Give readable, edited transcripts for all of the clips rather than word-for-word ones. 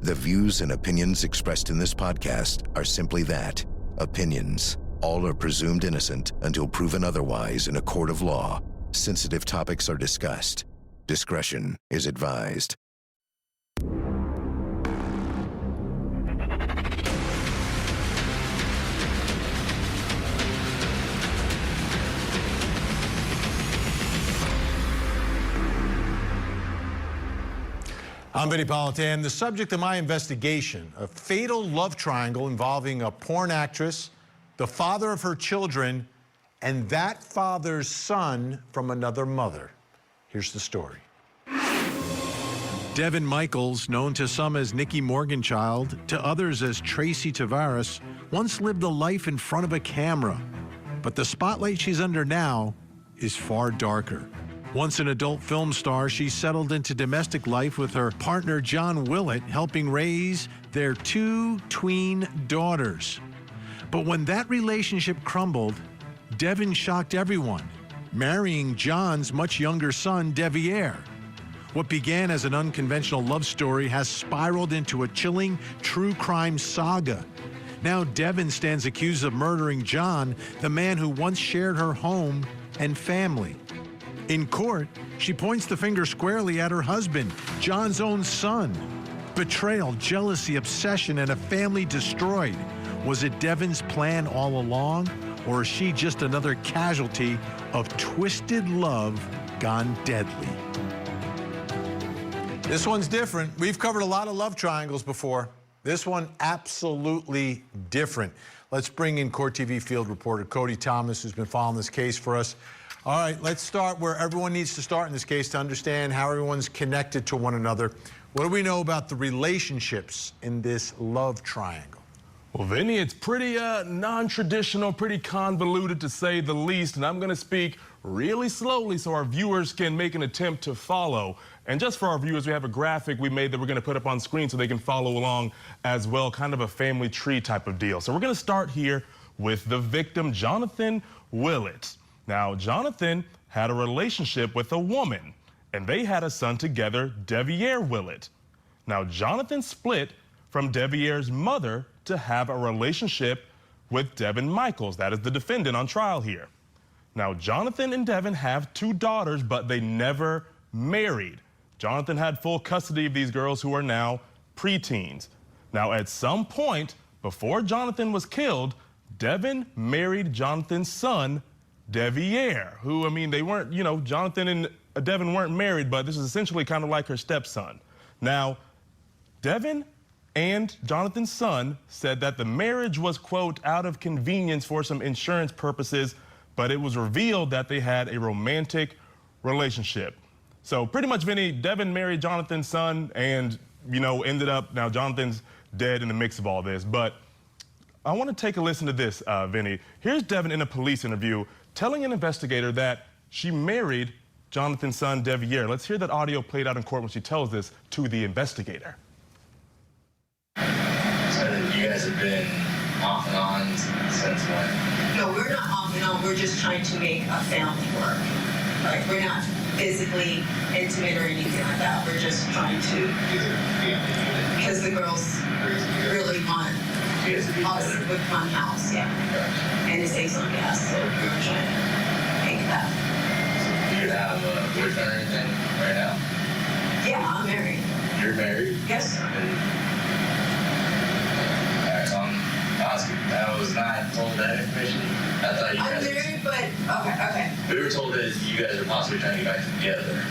The views and opinions expressed in this podcast are simply that, opinions. All are presumed innocent until proven otherwise in a court of law. Sensitive topics are discussed. Discretion is advised. I'm Vinnie Politan. The subject of my investigation, a fatal love triangle involving a porn actress, the father of her children, and that father's son from another mother. Here's the story. Devyn Michaels, known to some as Nikki Morganchild, to others as Tracy Tavares, once lived a life in front of a camera. But the spotlight she's under now is far darker. Once an adult film star, she settled into domestic life with her partner, Johnathan Willette, helping raise their 2 tween daughters. But when that relationship crumbled, Devyn shocked everyone, marrying John's much younger son, Devyn. What began as an unconventional love story has spiraled into a chilling true crime saga. Now Devyn stands accused of murdering John, the man who once shared her home and family. In court, she points the finger squarely at her husband, John's own son. Betrayal, jealousy, obsession, and a family destroyed. Was it Devyn's plan all along, or is she just another casualty of twisted love gone deadly? This one's different. We've covered a lot of love triangles before. This one, absolutely different. Let's bring in Court TV field reporter Cody Thomas, who's been following this case for us. All right, let's start where everyone needs to start in this case to understand how everyone's connected to one another. What do we know about the relationships in this love triangle? Well, Vinny, it's pretty non-traditional, pretty convoluted to say the least, and I'm going to speak really slowly so our viewers can make an attempt to follow. And just for our viewers, we have a graphic we made that we're going to put up on screen so they can follow along as well, kind of a family tree type of deal. So we're going to start here with the victim, Johnathan Willette. Now, Johnathan had a relationship with a woman, and they had a son together, Devyn Willette. Now, Johnathan split from Devyn's mother to have a relationship with Devyn Michaels. That is the defendant on trial here. Now, Johnathan and Devyn have 2 daughters, but they never married. Johnathan had full custody of these girls who are now preteens. Now, at some point before Johnathan was killed, Devyn married Johnathan's son, Devyn, who, I mean, they weren't, you know, Johnathan and Devyn weren't married, but this is essentially kind of like her stepson. Now, Devyn and Johnathan's son said that the marriage was, quote, out of convenience for some insurance purposes, but it was revealed that they had a romantic relationship. So pretty much, Vinny, Devyn married Johnathan's son and, you know, ended up, now Johnathan's dead in the mix of all this. But I want to take a listen to this, Vinny. Here's Devyn in a police interview telling an investigator that she married Johnathan's son, Devyn. Let's hear that audio played out in court when she tells this to the investigator. So you guys have been off and on since when? No, we're not off and on. We're just trying to make a family work. Like, we're not physically intimate or anything like that. We're just trying to, because the girls really want us with one house, yeah. And it saves on gas, so we're trying to make that. Do you have a boyfriend or anything right now? Yeah, I'm married. You're married? Yes, sir. I was not told that information. I thought you guys... I'm married, but... Okay. We were told that you guys are possibly trying to get back together.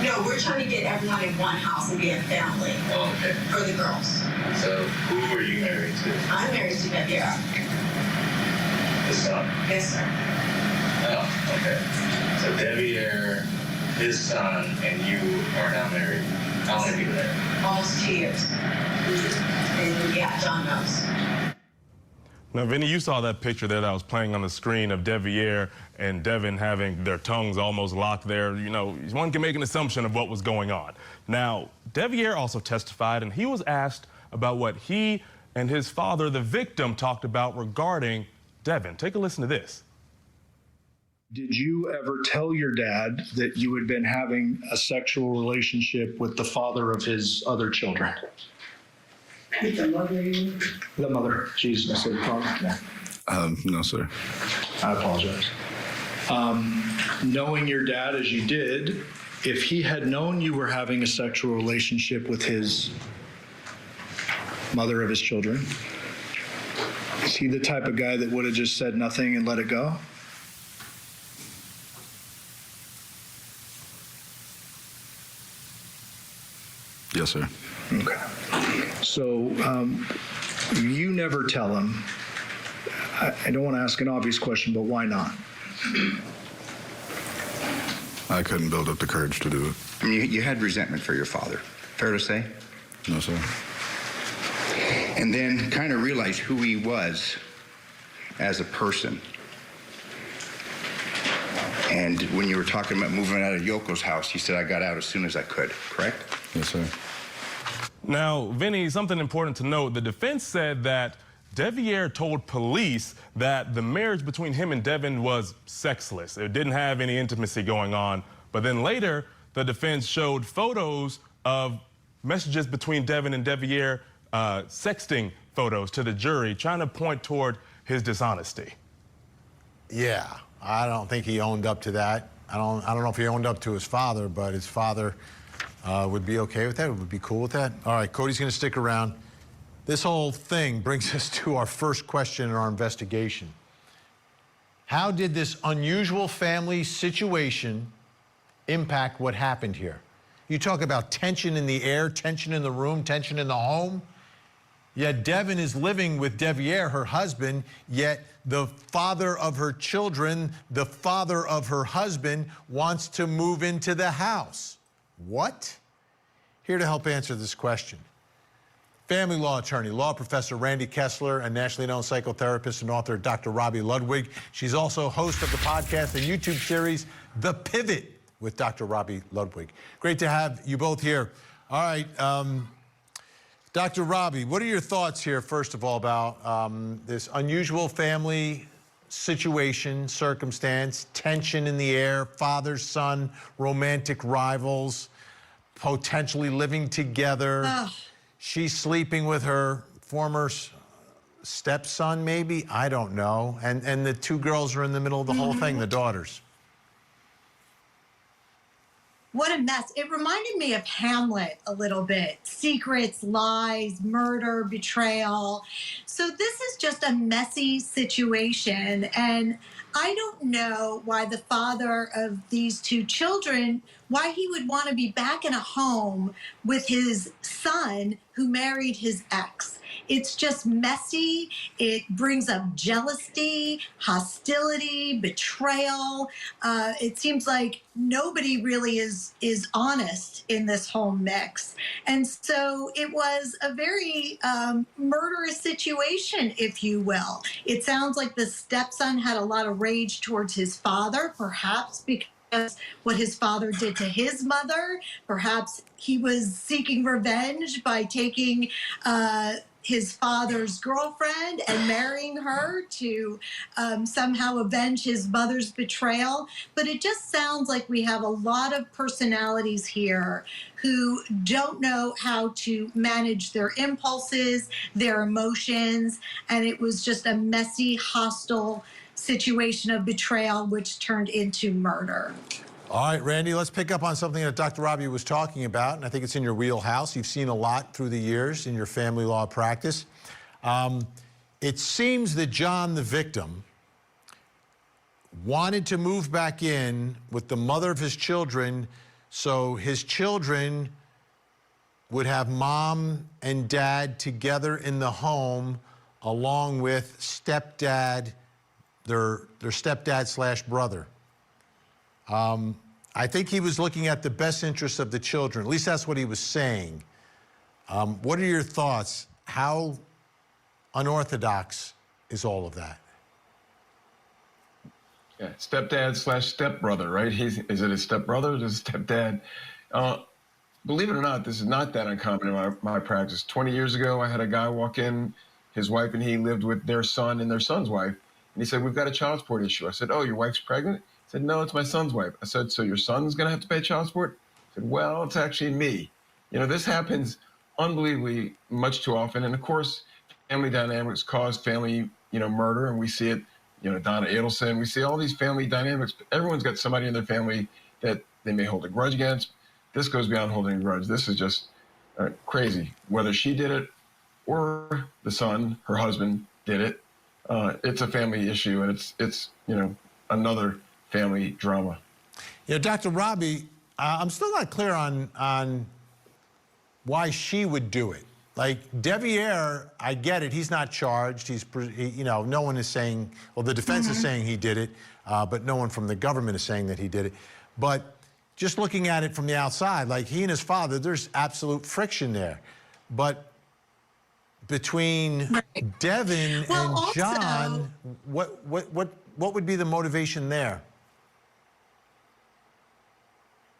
No, we're trying to get everyone in one house and be a family. Oh, okay. For the girls. So, who were you married to? I'm married to Devyn. The son? Yes, sir. Oh, okay. So, Devyn, his son, and you are now married. How long have you been there? Almost 2 years. And yeah, John knows. Now, Vinny, you saw that picture there that was playing on the screen of Devyn and Devyn having their tongues almost locked there. You know, one can make an assumption of what was going on. Now, Devyn also testified, and he was asked about what he and his father, the victim, talked about regarding Devyn. Take a listen to this. Did you ever tell your dad that you had been having a sexual relationship with the father of his other children? With the mother, The mother. Jesus, I said father. No, sir. I apologize. Knowing your dad as you did, if he had known you were having a sexual relationship with his mother of his children, is he the type of guy that would have just said nothing and let it go? Yes, sir. Okay. So you never tell him. I don't want to ask an obvious question, but why not? I couldn't build up the courage to do it. I mean, you had resentment for your father. Fair to say? No, sir. And then kind of realized who he was as a person. And when you were talking about moving out of Yoko's house, he said, I got out as soon as I could, correct? Yes, sir. Now, Vinny, something important to note. The defense said that Devyn told police that the marriage between him and Devon was sexless. It didn't have any intimacy going on. But then later, the defense showed photos of messages between Devon and Devyn, sexting photos to the jury, trying to point toward his dishonesty. Yeah, I don't think he owned up to that. I don't know if he owned up to his father, but his father would be okay with that, would be cool with that. All right, Cody's going to stick around. This whole thing brings us to our first question in our investigation. How did this unusual family situation impact what happened here? You talk about tension in the air, tension in the room, tension in the home. Yet Devyn is living with Devyn, her husband, yet the father of her children, the father of her husband, wants to move into the house. What? Here to help answer this question, family law attorney, law professor Randy Kessler, and nationally known psychotherapist and author Dr. Robynn Ludwig. She's also host of the podcast and YouTube series, The Pivot with Dr. Robynn Ludwig. Great to have you both here. All right, Dr. Robynn, what are your thoughts here, first of all, about this unusual family situation, circumstance, tension in the air, father, son, romantic rivals, potentially living together. She's sleeping with her former stepson, maybe? I don't know. And the two girls are in the middle of the whole thing, the daughters. What a mess. It reminded me of Hamlet a little bit. Secrets, lies, murder, betrayal. So this is just a messy situation. And I don't know why the father of these two children, why he would want to be back in a home with his son who married his ex. It's just messy. It brings up jealousy, hostility, betrayal. It seems like nobody really is honest in this whole mix. And so it was a very murderous situation, if you will. It sounds like the stepson had a lot of rage towards his father, perhaps because what his father did to his mother. Perhaps he was seeking revenge by taking his father's girlfriend and marrying her to somehow avenge his mother's betrayal. But it just sounds like we have a lot of personalities here who don't know how to manage their impulses, their emotions, and it was just a messy, hostile situation of betrayal which turned into murder. All right, Randy, let's pick up on something that Dr. Robynn was talking about, and I think it's in your wheelhouse. You've seen a lot through the years in your family law practice. It seems that John, the victim, wanted to move back in with the mother of his children so his children would have mom and dad together in the home along with stepdad, their stepdad/brother. I think he was looking at the best interests of the children. At least that's what he was saying. What are your thoughts? How unorthodox is all of that? Yeah, stepdad/stepbrother, right? Is it a stepbrother or is it a stepdad? Believe it or not, this is not that uncommon in my practice. 20 years ago, I had a guy walk in, his wife and he lived with their son and their son's wife. And he said, we've got a child support issue. I said, oh, your wife's pregnant? He said, no, it's my son's wife. I said, so your son's going to have to pay child support? He said, well, it's actually me. You know, this happens unbelievably much too often. And of course, family dynamics cause family, murder, and we see it, Donna Adelson, we see all these family dynamics. Everyone's got somebody in their family that they may hold a grudge against. This goes beyond holding a grudge. This is just crazy. Whether she did it or the son, her husband, did it, it's a family issue, and it's another family drama. Dr. Robbie, I'm still not clear on why she would do it. Like, Devyn, I get it. He's not charged. No one is saying, well, the defense is saying he did it, but no one from the government is saying that he did it. But just looking at it from the outside, like, he and his father, there's absolute friction there. But between Devyn and John, what would be the motivation there?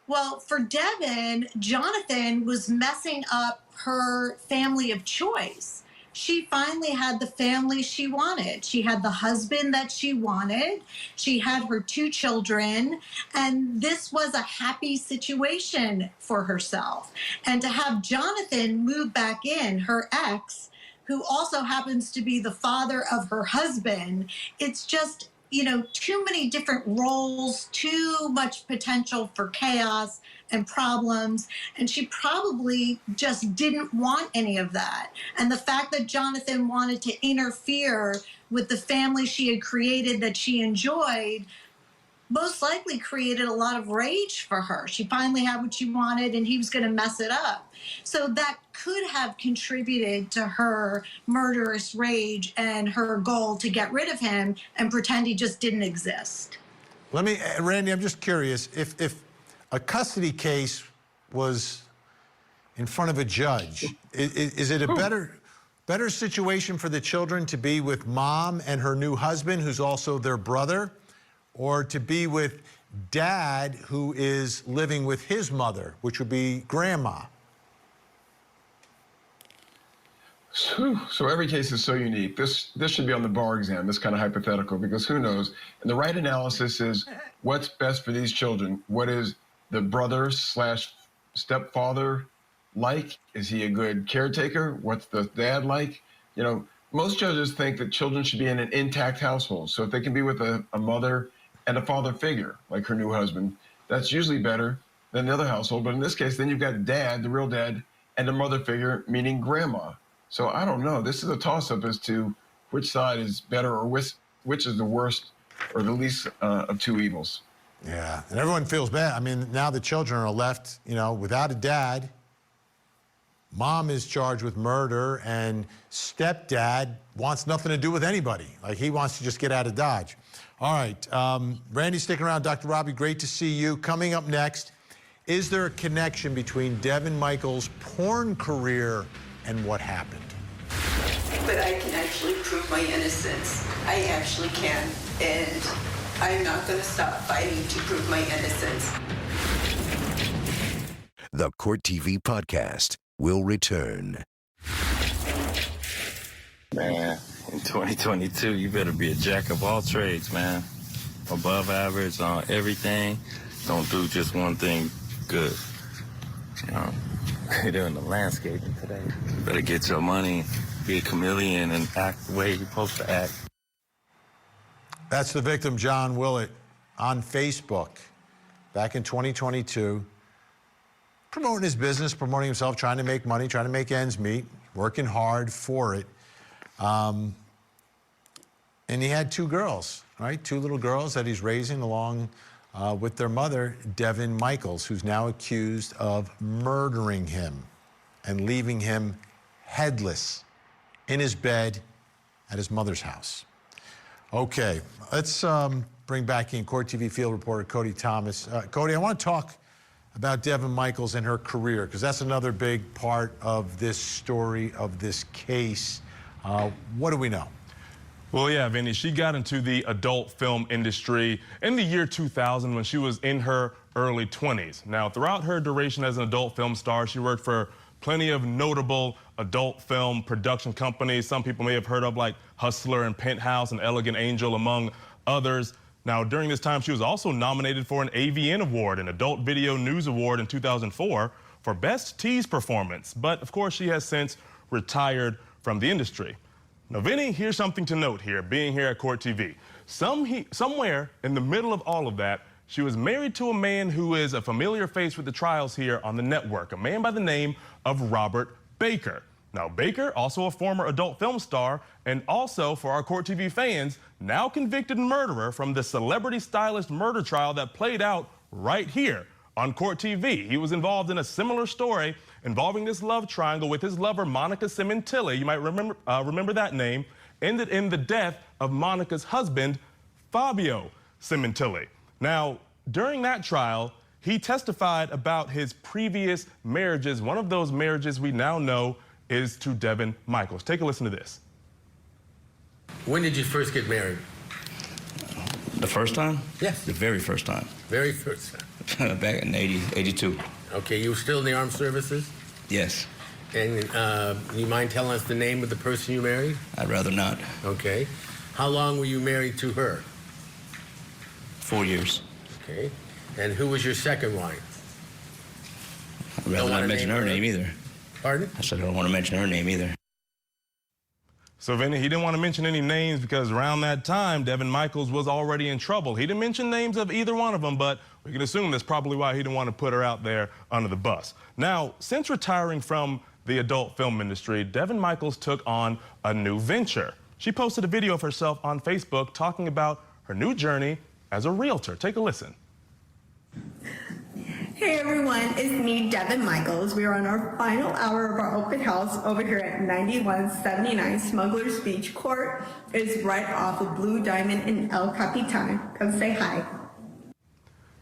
Well, for Devyn, Johnathan was messing up her family of choice. She finally had the family she wanted. She had the husband that she wanted. She had her 2 children, and this was a happy situation for herself. And to have Johnathan move back in, her ex, who also happens to be the father of her husband, it's just, too many different roles, too much potential for chaos and problems. And she probably just didn't want any of that. And the fact that Johnathan wanted to interfere with the family she had created that she enjoyed most likely created a lot of rage for her. She finally had what she wanted, and he was going to mess it up. So that could have contributed to her murderous rage and her goal to get rid of him and pretend he just didn't exist. Randy, I'm just curious, if a custody case was in front of a judge, is it a better situation for the children to be with mom and her new husband, who's also their brother, or to be with dad, who is living with his mother, which would be grandma? So every case is so unique. This should be on the bar exam, this kind of hypothetical, because who knows? And the right analysis is what's best for these children. What is the brother/stepfather like? Is he a good caretaker? What's the dad like? Most judges think that children should be in an intact household. So if they can be with a mother and a father figure, like her new husband, that's usually better than the other household. But in this case, then you've got dad, the real dad, and a mother figure, meaning grandma. So I don't know. This is a toss-up as to which side is better, or which is the worst or the least of 2 evils. Yeah, and everyone feels bad. I mean, now the children are left, without a dad. Mom is charged with murder, and stepdad wants nothing to do with anybody. Like, he wants to just get out of Dodge. All right, Randy, sticking around. Dr. Robbie, great to see you. Coming up next, is there a connection between Devyn Michaels' porn career and what happened? But I can actually prove my innocence. I actually can. And I'm not going to stop fighting to prove my innocence. The Court TV Podcast will return. Man, in 2022, you better be a jack of all trades, man. Above average on everything. Don't do just one thing good. You're doing the landscaping today. You better get your money, be a chameleon, and act the way you're supposed to act. That's the victim, John Willette, on Facebook back in 2022, promoting his business, promoting himself, trying to make money, trying to make ends meet, working hard for it. And he had 2 girls, right? 2 little girls that he's raising along with their mother, Devyn Michaels, who's now accused of murdering him and leaving him headless in his bed at his mother's house. Okay, let's bring back in Court TV field reporter Cody Thomas. Cody, I want to talk about Devyn Michaels and her career, because that's another big part of this story, of this case. What do we know? Well, yeah, Vinny, she got into the adult film industry in the year 2000 when she was in her early 20s. Now, throughout her duration as an adult film star, she worked for plenty of notable adult film production companies. Some people may have heard of, like Hustler and Penthouse and Elegant Angel, among others. Now, during this time, she was also nominated for an AVN Award, an Adult Video News Award in 2004, for Best Tease Performance, but of course she has since retired from the industry. Now, Vinnie, here's something to note here, being here at Court TV. Somewhere in the middle of all of that, she was married to a man who is a familiar face with the trials here on the network, a man by the name of Robert Baker. Now, Baker, also a former adult film star, and also, for our Court TV fans, now convicted murderer from the celebrity stylist murder trial that played out right here on Court TV. He was involved in a similar story involving this love triangle with his lover, Monica Simontilli. You might remember that name. Ended in the death of Monica's husband, Fabio Simontilli. Now, during that trial, he testified about his previous marriages. One of those marriages we now know is to Devyn Michaels. Take a listen to this. When did you first get married? The first time? Yes. The very first time. Very first time. Back in 82. Okay, you were still in the armed services? Yes. And you mind telling us the name of the person you married? I'd rather not. Okay. How long were you married to her? 4 years. Okay. And who was your second wife? I'd rather not mention her name either. Pardon? I said I don't want to mention her name either. So, Vinnie, he didn't want to mention any names because around that time, Devyn Michaels was already in trouble. He didn't mention names of either one of them, but we can assume that's probably why he didn't want to put her out there under the bus. Now, since retiring from the adult film industry, Devyn Michaels took on a new venture. She posted a video of herself on Facebook talking about her new journey as a realtor. Take a listen. Hey everyone, it's me, Devyn Michaels. We are on our final hour of our open house over here at 9179 Smugglers Beach Court. It's right off of Blue Diamond in El Capitan. Come say hi.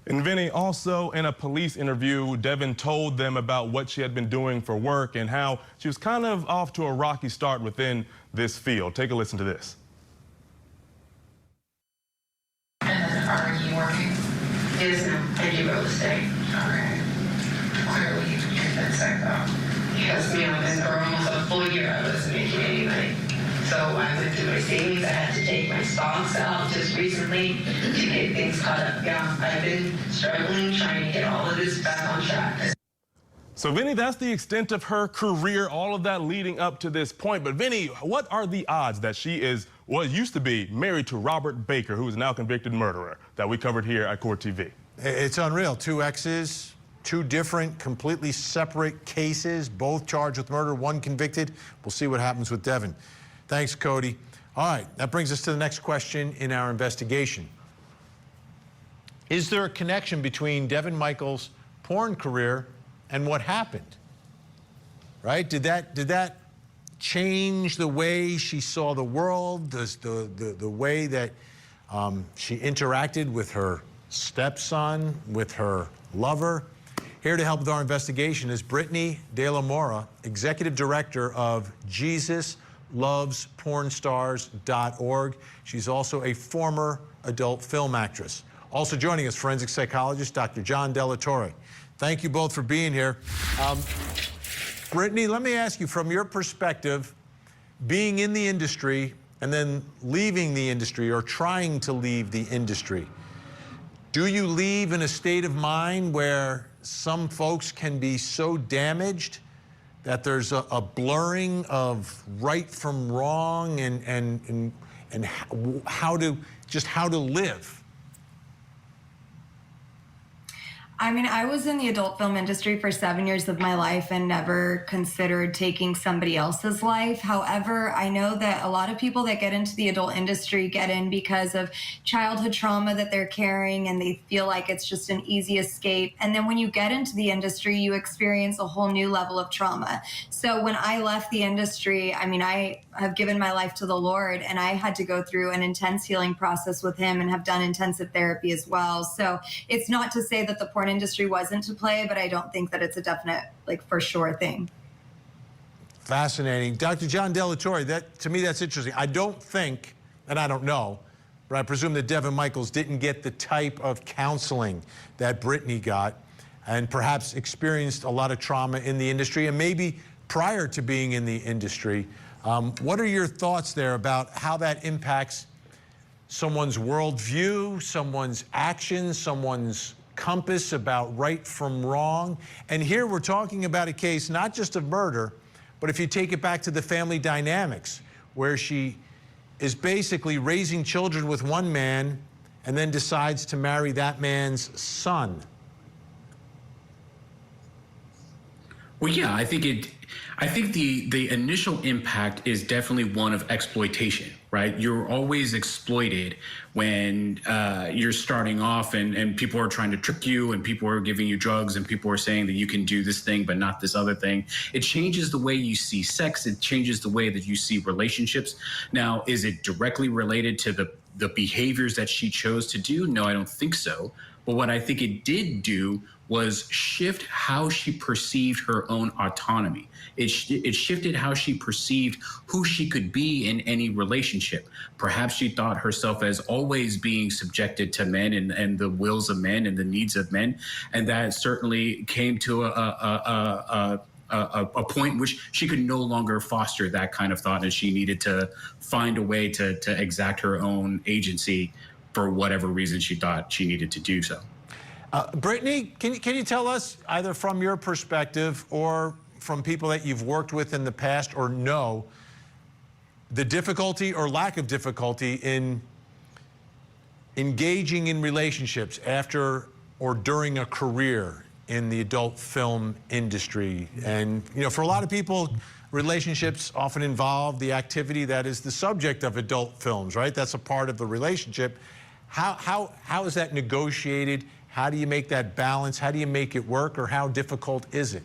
And Vinnie, also in a police interview, Devyn told them about what she had been doing for work and how she was kind of off to a rocky start within this field. Take a listen to this. And then are you working? Yes, no. I do real estate. Okay. Clearly, you've been sick though. Yes, ma'am. And for almost a full year, I wasn't making any money. So I went through my savings. I had to take my stocks out just recently to get things caught up. Yeah, I've been struggling trying to get all of this back on track. So, Vinnie, that's the extent of her career, all of that leading up to this point. But, Vinnie, what are the odds that she is, well, used to be married to Robert Baker, who is now convicted murderer, that we covered here at Court TV? It's unreal. 2 exes, 2 different, completely separate cases, both charged with murder, 1 convicted. We'll see what happens with Devyn. Thanks, Cody. All right, that brings us to the next question in our investigation. Is there a connection between Devyn Michaels' porn career and what happened? Right? Did that change the way she saw the world, the way that she interacted with her stepson, with her lover? Here to help with our investigation is Brittany De La Mora, Executive Director of JesusLovesPornStars.org. She's also a former adult film actress. Also joining us, forensic psychologist Dr. John Della Torre. Thank you both for being here. Brittany, let me ask you, from your perspective, being in the industry and then leaving the industry or trying to leave the industry, do you leave in a state of mind where some folks can be so damaged that there's a blurring of right from wrong and how to live? I mean, I was in the adult film industry for 7 years of my life and never considered taking somebody else's life. However, I know that a lot of people that get into the adult industry get in because of childhood trauma that they're carrying, and they feel like it's just an easy escape. And then when you get into the industry, you experience a whole new level of trauma. So when I left the industry, I mean, I have given my life to the Lord, and I had to go through an intense healing process with him and have done intensive therapy as well. So it's not to say that the porn industry wasn't to play, but I don't think that it's a definite, like, for sure thing. Fascinating. Dr. John Della Torre, to me, that's interesting. I don't think, and I don't know, but I presume that Devyn Michaels didn't get the type of counseling that Brittany got and perhaps experienced a lot of trauma in the industry and maybe prior to being in the industry. What are your thoughts there about how that impacts someone's worldview, someone's actions, someone's compass about right from wrong. And here we're talking about a case not just of murder, but if you take it back to the family dynamics, where she is basically raising children with one man and then decides to marry that man's son. Well, yeah, I think the initial impact is definitely one of exploitation, right? You're always exploited when you're starting off and people are trying to trick you and people are giving you drugs and people are saying that you can do this thing but not this other thing. It changes the way you see sex. It changes the way that you see relationships. Now, is it directly related to the behaviors that she chose to do? No, I don't think so. But what I think it did do was shift how she perceived her own autonomy. It shifted how she perceived who she could be in any relationship. Perhaps she thought herself as always being subjected to men and the wills of men and the needs of men. And that certainly came to a point in which she could no longer foster that kind of thought, and she needed to find a way to exact her own agency for whatever reason she thought she needed to do so. Brittany, can you tell us, either from your perspective or from people that you've worked with in the past or know, the difficulty or lack of difficulty in engaging in relationships after or during a career in the adult film industry? And, you know, for a lot of people, relationships often involve the activity that is the subject of adult films, right? That's a part of the relationship. How is that negotiated? How do you make that balance? How do you make it work, or how difficult is it?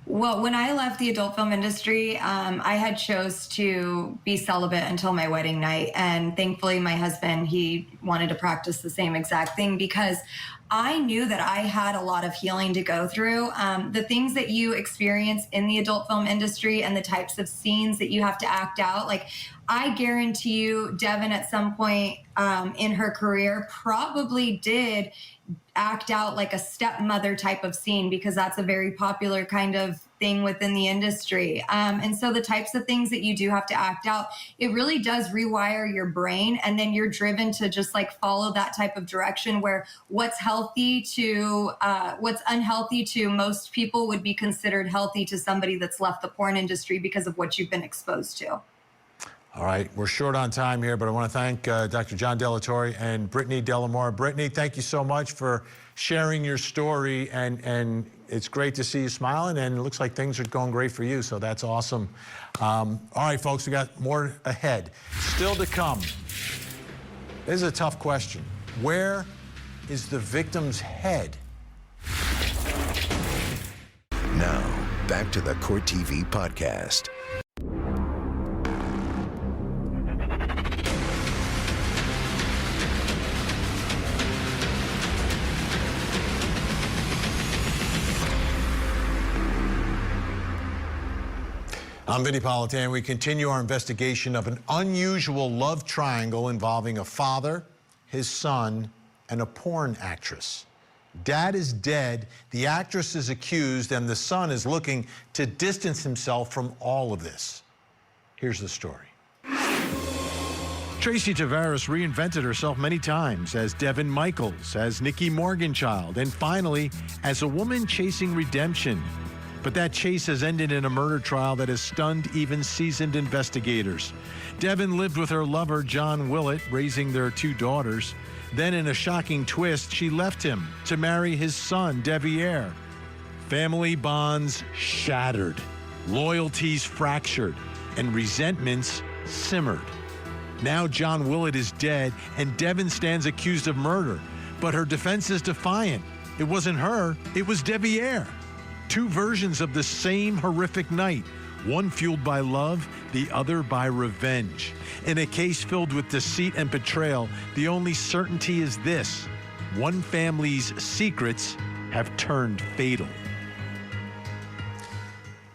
Well, when I left the adult film industry, I had chose to be celibate until my wedding night. And thankfully, my husband, he wanted to practice the same exact thing, because I knew that I had a lot of healing to go through. The things that you experience in the adult film industry and the types of scenes that you have to act out, like, I guarantee you, Devyn at some point in her career probably did act out like a stepmother type of scene, because that's a very popular kind of thing within the industry. And so the types of things that you do have to act out, it really does rewire your brain. And then you're driven to just like follow that type of direction, where what's healthy to what's unhealthy to most people would be considered healthy to somebody that's left the porn industry because of what you've been exposed to. All right, we're short on time here, but I want to thank Dr. John Delatorre and Brittany Delamore. Brittany, thank you so much for sharing your story, and it's great to see you smiling, and it looks like things are going great for you, so that's awesome. All right, folks, we got more ahead. Still to come. This is a tough question. Where is the victim's head? Now, back to the Court TV podcast. I'm Vinnie Politan. We continue our investigation of an unusual love triangle involving a father, his son, and a porn actress. Dad is dead, the actress is accused, and the son is looking to distance himself from all of this. Here's the story. Tracy Tavares reinvented herself many times as Devyn Michaels, as Nikki Morganchild, and finally as a woman chasing redemption. But that chase has ended in a murder trial that has stunned even seasoned investigators. Devyn lived with her lover, John Willette, raising their two daughters. Then, in a shocking twist, she left him to marry his son, Devon. Family bonds shattered, loyalties fractured, and resentments simmered. Now John Willette is dead, and Devyn stands accused of murder. But her defense is defiant. It wasn't her, it was Devon. Two versions of the same horrific night, one fueled by love, the other by revenge. In a case filled with deceit and betrayal, the only certainty is this: one family's secrets have turned fatal.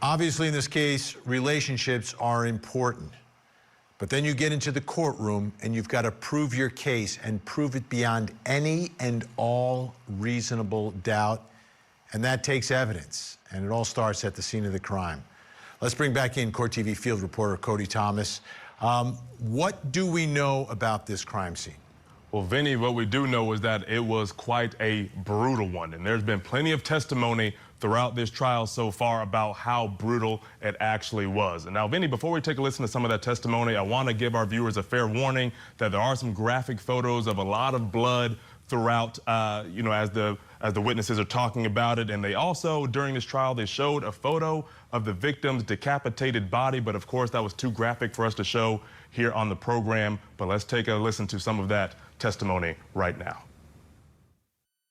Obviously, in this case, relationships are important. But then you get into the courtroom and you've got to prove your case and prove it beyond any and all reasonable doubt. And that takes evidence, and it all starts at the scene of the crime. Let's bring back in Court TV field reporter Cody Thomas. What do we know about this crime scene? Well, Vinnie, what we do know is that it was quite a brutal one, and there's been plenty of testimony throughout this trial so far about how brutal it actually was. And now, Vinnie, before we take a listen to some of that testimony, I want to give our viewers a fair warning that there are some graphic photos of a lot of blood throughout, you know, as the witnesses are talking about it. And they also, during this trial, they showed a photo of the victim's decapitated body, but of course that was too graphic for us to show here on the program. But let's take a listen to some of that testimony right now.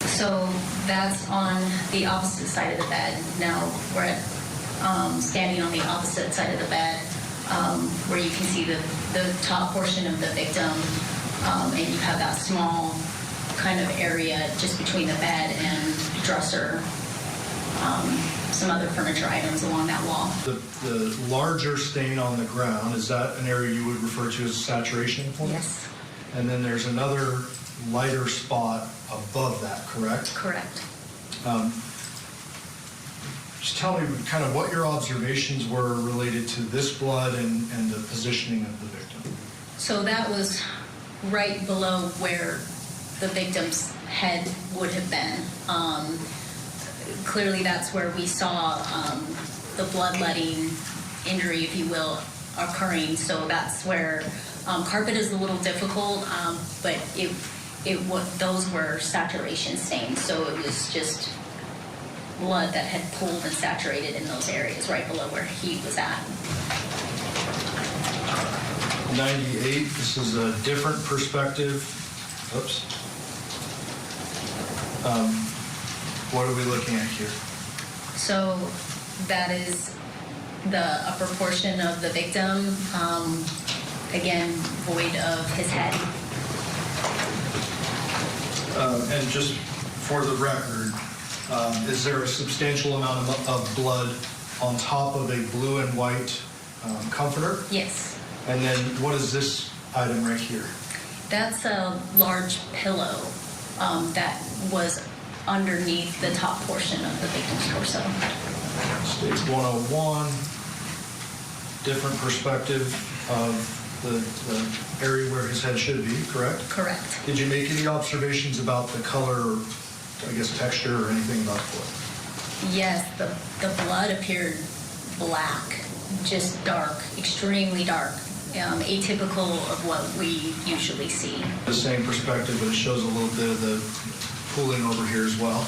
So that's on the opposite side of the bed. Now we're at, standing on the opposite side of the bed, where you can see the top portion of the victim, and you have that small kind of area just between the bed and dresser, some other furniture items along that wall. The larger stain on the ground, is that an area you would refer to as a saturation point? Yes. And then there's another lighter spot above that, correct? Correct. Just tell me kind of what your observations were related to this blood and the positioning of the victim. So that was right below where the victim's head would have been. Clearly that's where we saw the bloodletting injury, if you will, occurring. So that's where carpet is a little difficult, but those were saturation stains. So it was just blood that had pooled and saturated in those areas right below where he was at. 98, this is a different perspective. Oops. What are we looking at here? So that is the upper portion of the victim, again, void of his head. And just for the record, is there a substantial amount of blood on top of a blue and white comforter? Yes. And then what is this item right here? That's a large pillow that was underneath the top portion of the victim's torso. Stage 101, different perspective of the area where his head should be, correct? Correct. Did you make any observations about the color, I guess texture, or anything about the blood? Yes, the blood appeared black, just dark, extremely dark, atypical of what we usually see. The same perspective, but it shows a little bit of the pooling over here as well.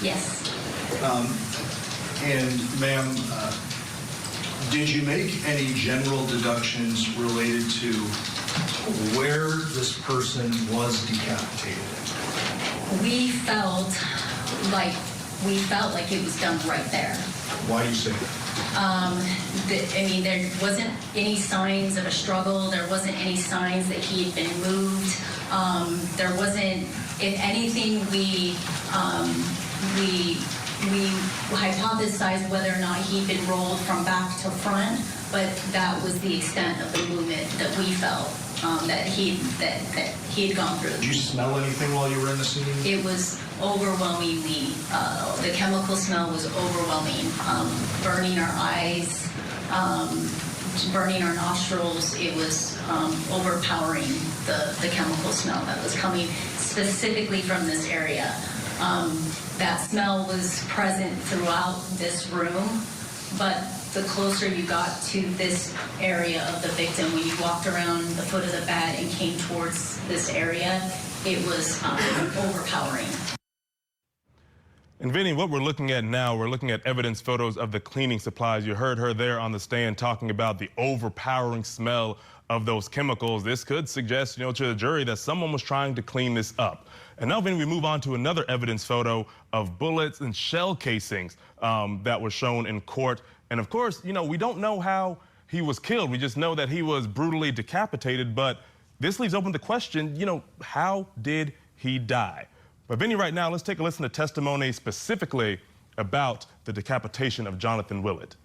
Yes. And ma'am, did you make any general deductions related to where this person was decapitated? We felt like it was done right there. Why do you say that? I mean, there wasn't any signs of a struggle. There wasn't any signs that he had been moved. There wasn't, if anything, we hypothesized whether or not he'd been rolled from back to front, but that was the extent of the movement that we felt that he had gone through. Did you smell anything while you were in the scene? It was overwhelmingly, the chemical smell was overwhelming, burning our eyes, burning our nostrils. It was overpowering, the chemical smell that was coming specifically from this area. That smell was present throughout this room, but the closer you got to this area of the victim, when you walked around the foot of the bed and came towards this area, it was overpowering. And Vinnie, what we're looking at now, we're looking at evidence photos of the cleaning supplies. You heard her there on the stand talking about the overpowering smell of those chemicals. This could suggest, to the jury that someone was trying to clean this up. And now, Vinnie, we move on to another evidence photo of bullets and shell casings that was shown in court. And of course, we don't know how he was killed. We just know that he was brutally decapitated. But this leaves open the question, how did he die? But Vinnie, right now, let's take a listen to testimony specifically about the decapitation of Johnathan Willette.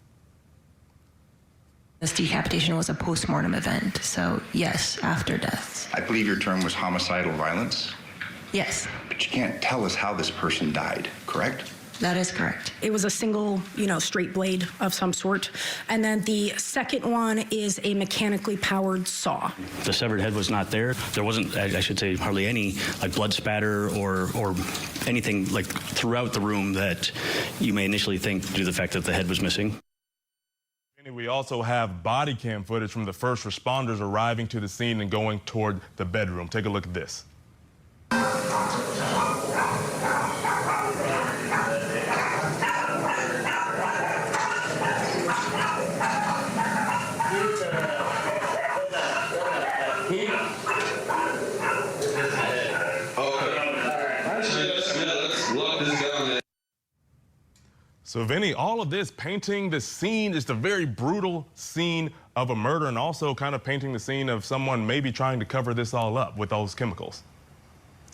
This decapitation was a post-mortem event, so yes, after death. I believe your term was homicidal violence. Yes. But you can't tell us how this person died, correct? That is correct. It was a single, straight blade of some sort. And then the second one is a mechanically powered saw. The severed head was not there. There wasn't, I should say, hardly any blood spatter or anything throughout the room that you may initially think due to the fact that the head was missing. We also have body cam footage from the first responders arriving to the scene and going toward the bedroom. Take a look at this. So, Vinny, all of this painting the scene is the very brutal scene of a murder and also kind of painting the scene of someone maybe trying to cover this all up with those chemicals.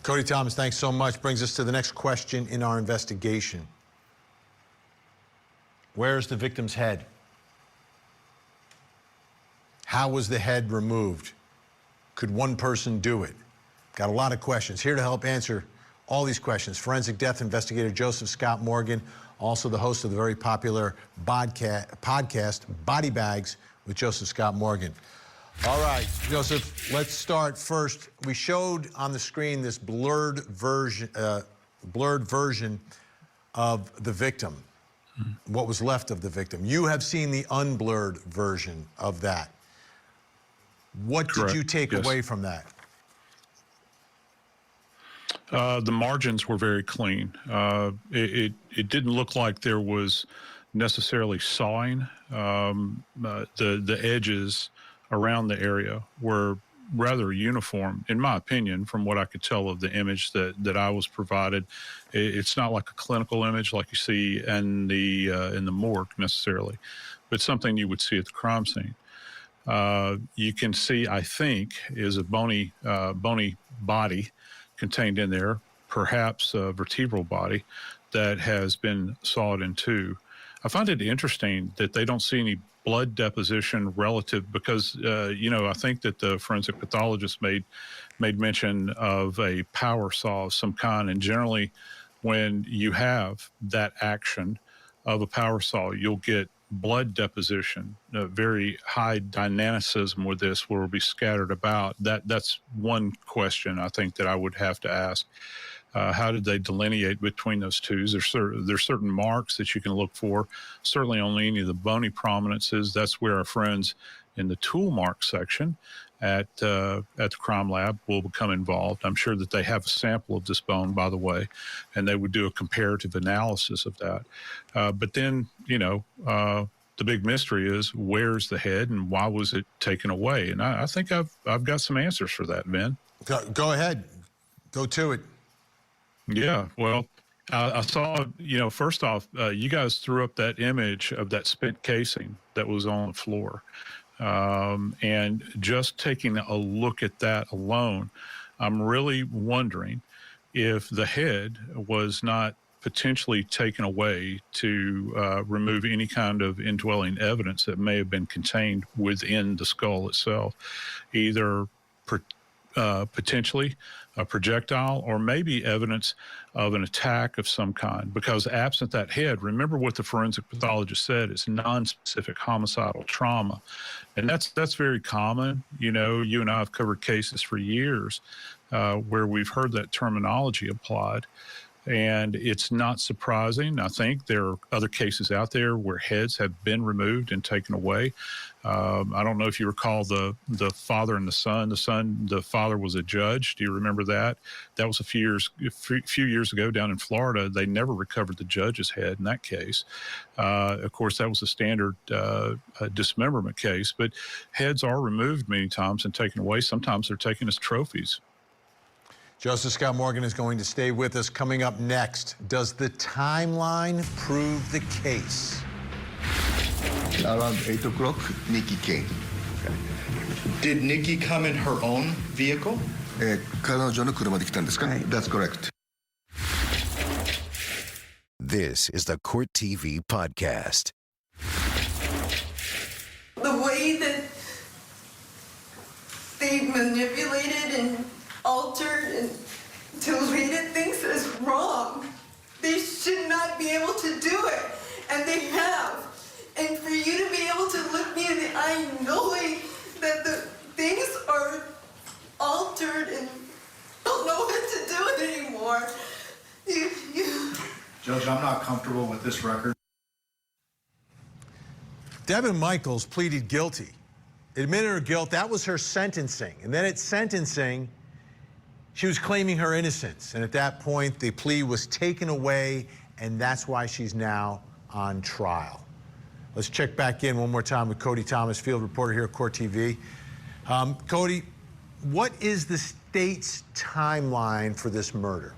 Cody Thomas, thanks so much. Brings us to the next question in our investigation. Where's the victim's head? How was the head removed? Could one person do it? Got a lot of questions. Here to help answer all these questions, forensic death investigator Joseph Scott Morgan, also the host of the very popular podcast, Body Bags with Joseph Scott Morgan. All right, Joseph, let's start first. We showed on the screen this blurred version of the victim, what was left of the victim. You have seen the unblurred version of that. What did you take away from that? The margins were very clean. It didn't look like there was necessarily sawing. The edges around the area were rather uniform, in my opinion, from what I could tell of the image that I was provided. It's not like a clinical image like you see in the morgue necessarily, but something you would see at the crime scene. You can see, I think, is a bony body contained in there, perhaps a vertebral body that has been sawed in two. I find it interesting that they don't see any blood deposition relative because, I think that the forensic pathologist made mention of a power saw of some kind. And generally, when you have that action of a power saw, you'll get blood deposition, very high dynamicism with this will be scattered about. That's one question I think that I would have to ask. How did they delineate between those two? There's certain marks that you can look for, certainly on any of the bony prominences. That's where our friends in the tool mark section at the crime lab will become involved. I'm sure that they have a sample of this bone, by the way, and they would do a comparative analysis of that. But then, the big mystery is where's the head and why was it taken away? And I think I've got some answers for that, Vin. Go ahead. Go to it. Yeah, well, I saw, first off, you guys threw up that image of that spent casing that was on the floor. And just taking a look at that alone, I'm really wondering if the head was not potentially taken away to remove any kind of indwelling evidence that may have been contained within the skull itself, either potentially a projectile or maybe evidence of an attack of some kind. Because absent that head, remember what the forensic pathologist said, it's non-specific homicidal trauma. And that's very common. You and I have covered cases for years where we've heard that terminology applied. And it's not surprising. I think there are other cases out there where heads have been removed and taken away. I don't know if you recall the father and the son. The father was a judge. Do you remember that? That was a few years ago down in Florida. They never recovered the judge's head in that case. Of course, that was a standard dismemberment case. But heads are removed many times and taken away. Sometimes they're taken as trophies. Joseph Scott Morgan is going to stay with us. Coming up next, does the timeline prove the case? Around 8 o'clock, Nikki came. Did Nikki come in her own vehicle? 彼女の車で来たんですか? That's correct. This is the Court TV Podcast. The way that they manipulated and altered and deleted things is wrong. They should not be able to do it, and they have. And for you to be able to look me in the eye knowing that the things are altered and don't know what to do with anymore. Judge, I'm not comfortable with this record. Devyn Michaels pleaded guilty, admitted her guilt. That was her sentencing. And then at sentencing, she was claiming her innocence. And at that point, the plea was taken away, and that's why she's now on trial. Let's check back in one more time with Cody Thomas, field reporter here at Court TV. Cody, what is the state's timeline for this murder?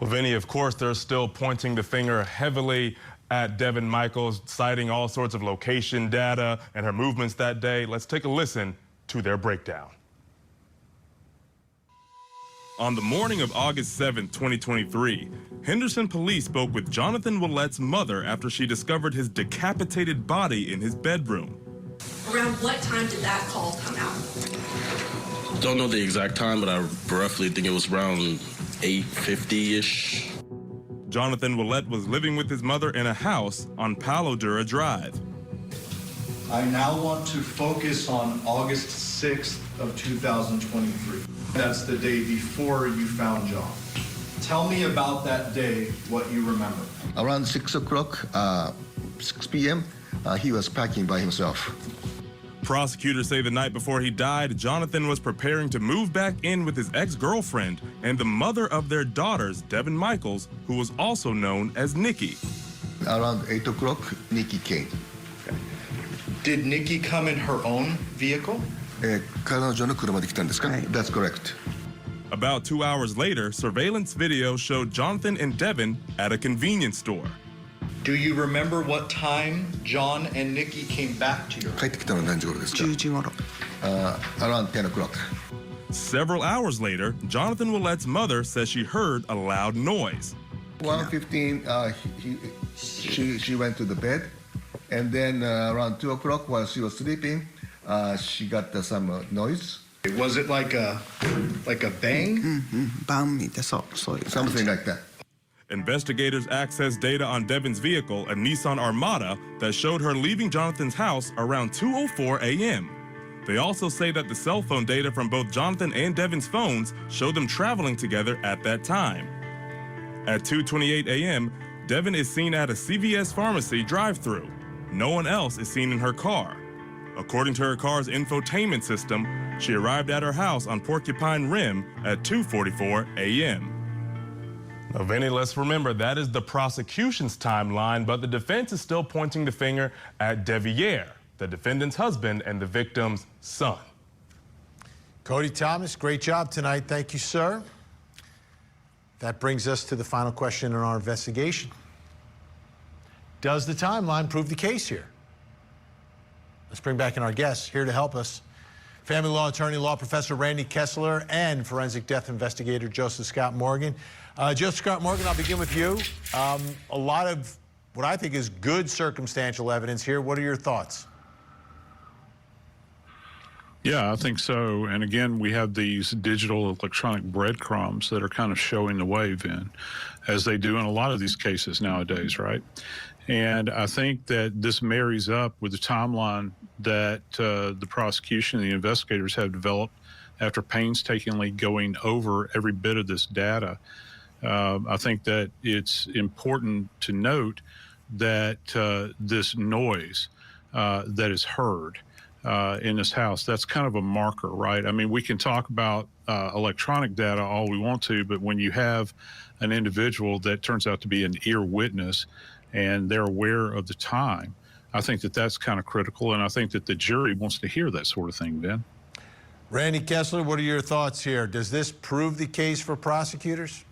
Well, Vinny, of course, they're still pointing the finger heavily at Devyn Michaels, citing all sorts of location data and her movements that day. Let's take a listen to their breakdown. On the morning of August 7, 2023, Henderson police spoke with Johnathan Willette's mother after she discovered his decapitated body in his bedroom. Around what time did that call come out? Don't know the exact time, but I roughly think it was around 8:50-ish. Johnathan Willette was living with his mother in a house on Palo Duro Drive. I now want to focus on August 6th of 2023. That's the day before you found John. Tell me about that day, what you remember. Around 6 o'clock, 6 p.m., he was packing by himself. Prosecutors say the night before he died, Johnathan was preparing to move back in with his ex-girlfriend and the mother of their daughters, Devyn Michaels, who was also known as Nikki. Around 8 o'clock, Nikki came. Did Nikki come in her own vehicle? 彼女の車で来たんですか? That's correct. About 2 hours later, surveillance video showed Johnathan and Devyn at a convenience store. Do you remember what time John and Nikki came back to your house? 帰ってきたのは何時頃ですか? 10時頃. Around 10 o'clock. Several hours later, Johnathan Willette's mother says she heard a loud noise. 1:15, she went to the bed, and then around 2 o'clock while she was sleeping, she got some noise. Was it like a bang? Bang, something like that. Investigators accessed data on Devyn's vehicle, a Nissan Armada, that showed her leaving Jonathan's house around 2:04 a.m. They also say that the cell phone data from both Johnathan and Devyn's phones showed them traveling together at that time. At 2:28 a.m., Devyn is seen at a CVS pharmacy drive-thru. No one else is seen in her car. According to her car's infotainment system, she arrived at her house on Porcupine Rim at 2:44 a.m. Now, Vinny, let's remember that is the prosecution's timeline, but the defense is still pointing the finger at Devyn, the defendant's husband and the victim's son. Cody Thomas, great job tonight. Thank you, sir. That brings us to the final question in our investigation. Does the timeline prove the case here? Let's bring back in our guests here to help us. Family law attorney, law professor Randy Kessler, and forensic death investigator Joseph Scott Morgan. Joseph Scott Morgan, I'll begin with you. A lot of what I think is good circumstantial evidence here. What are your thoughts? Yeah, I think so. And again, we have these digital electronic breadcrumbs that are kind of showing the way, Vin, as they do in a lot of these cases nowadays, right? And I think that this marries up with the timeline that the prosecution and the investigators have developed after painstakingly going over every bit of this data. I think that it's important to note that this noise that is heard in this house, that's kind of a marker, right? I mean, we can talk about electronic data all we want to, but when you have an individual that turns out to be an ear witness and they're aware of the time, I think that that's kind of critical, and I think that the jury wants to hear that sort of thing, Ben. Randy Kessler, what are your thoughts here? Does this prove the case for prosecutors?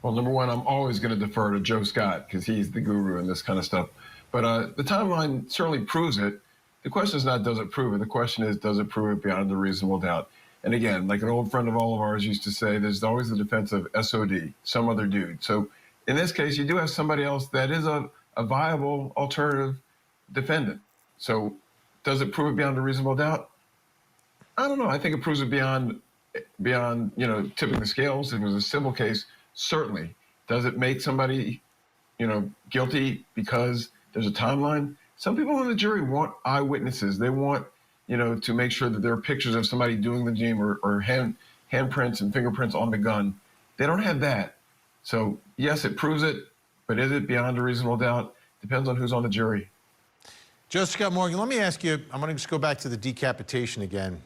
Well, number one, I'm always going to defer to Joe Scott because he's the guru in this kind of stuff. But the timeline certainly proves it. The question is not does it prove it. The question is does it prove it beyond a reasonable doubt. And again, like an old friend of all of ours used to say, there's always the defense of SOD, some other dude. So in this case, you do have somebody else that is a viable alternative defendant. So does it prove it beyond a reasonable doubt? I don't know. I think it proves it beyond tipping the scales. If it was a civil case, Certainly. Does it make somebody, guilty because there's a timeline? Some people on the jury want eyewitnesses. They want, to make sure that there are pictures of somebody doing the deed or handprints and fingerprints on the gun. They don't have that. So, yes, it proves it, but is it beyond a reasonable doubt? Depends on who's on the jury. Joseph Scott Morgan, let me ask you, I'm going to just go back to the decapitation again.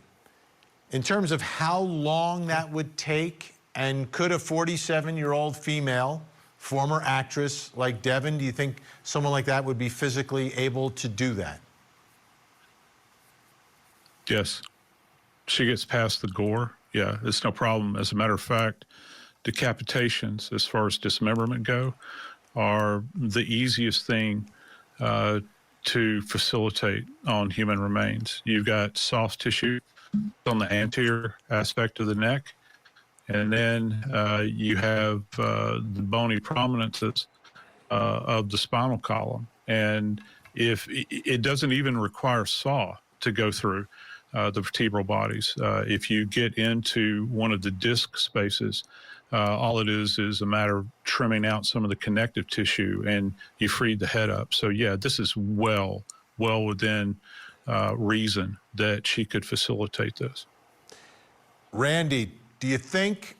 In terms of how long that would take, and could a 47-year-old female, former actress like Devyn, do you think someone like that would be physically able to do that? Yes. She gets past the gore. Yeah, it's no problem. As a matter of fact, decapitations, as far as dismemberment go, are the easiest thing to facilitate on human remains. You've got soft tissue on the anterior aspect of the neck, and then you have the bony prominences of the spinal column. And if it doesn't even require saw to go through the vertebral bodies. If you get into one of the disc spaces, all it is a matter of trimming out some of the connective tissue, and you freed the head up. So yeah, this is well within reason that she could facilitate this. Randy, do you think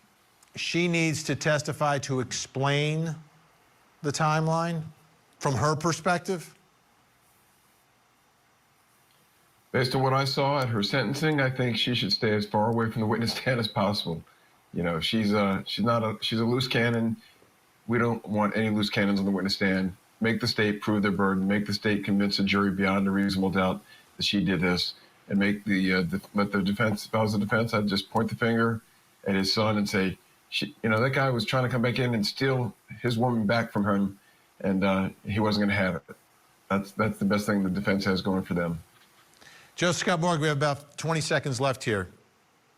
she needs to testify to explain the timeline from her perspective? Based on what I saw at her sentencing, I think she should stay as far away from the witness stand as possible. She's a loose cannon. We don't want any loose cannons on the witness stand. Make the state prove their burden. Make the state convince the jury beyond a reasonable doubt that she did this, and make let the defense. If I was the defense, I'd just point the finger at his son and say, that guy was trying to come back in and steal his woman back from him, and he wasn't going to have it. That's the best thing the defense has going for them. Joseph Scott Morgan, we have about 20 seconds left here.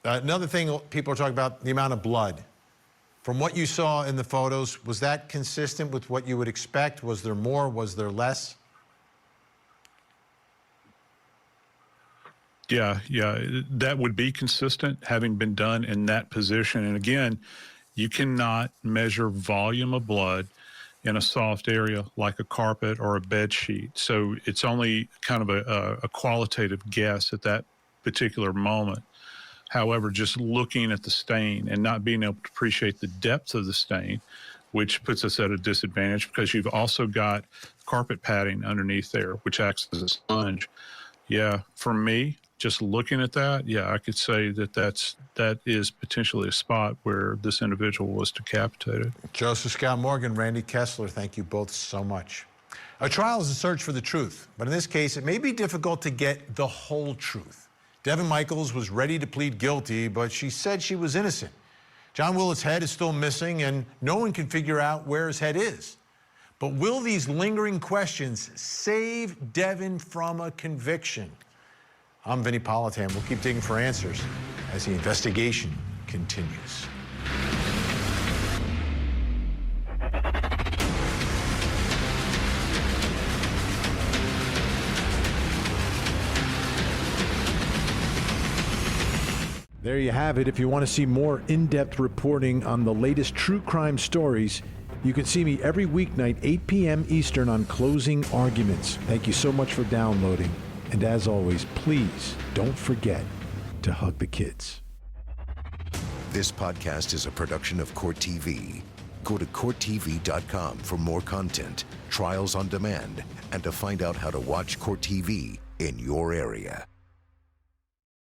Another thing people are talking about, the amount of blood. From what you saw in the photos, was that consistent with what you would expect? Was there more? Was there less? Yeah, that would be consistent, having been done in that position. And again, you cannot measure volume of blood in a soft area like a carpet or a bed sheet. So it's only kind of a qualitative guess at that particular moment. However, just looking at the stain and not being able to appreciate the depth of the stain, which puts us at a disadvantage because you've also got carpet padding underneath there, which acts as a sponge. Yeah, for me, just looking at that, yeah, I could say that is potentially a spot where this individual was decapitated. Joseph Scott Morgan, Randy Kessler, thank you both so much. A trial is a search for the truth, but in this case, it may be difficult to get the whole truth. Devyn Michaels was ready to plead guilty, but she said she was innocent. John Willette's head is still missing, and no one can figure out where his head is. But will these lingering questions save Devyn from a conviction? I'm Vinnie Politan. We'll keep digging for answers as the investigation continues. There you have it. If you want to see more in-depth reporting on the latest true crime stories, you can see me every weeknight, 8 p.m. Eastern on Closing Arguments. Thank you so much for downloading. And as always, please don't forget to hug the kids. This podcast is a production of Court TV. Go to CourtTV.com for more content, trials on demand, and to find out how to watch Court TV in your area.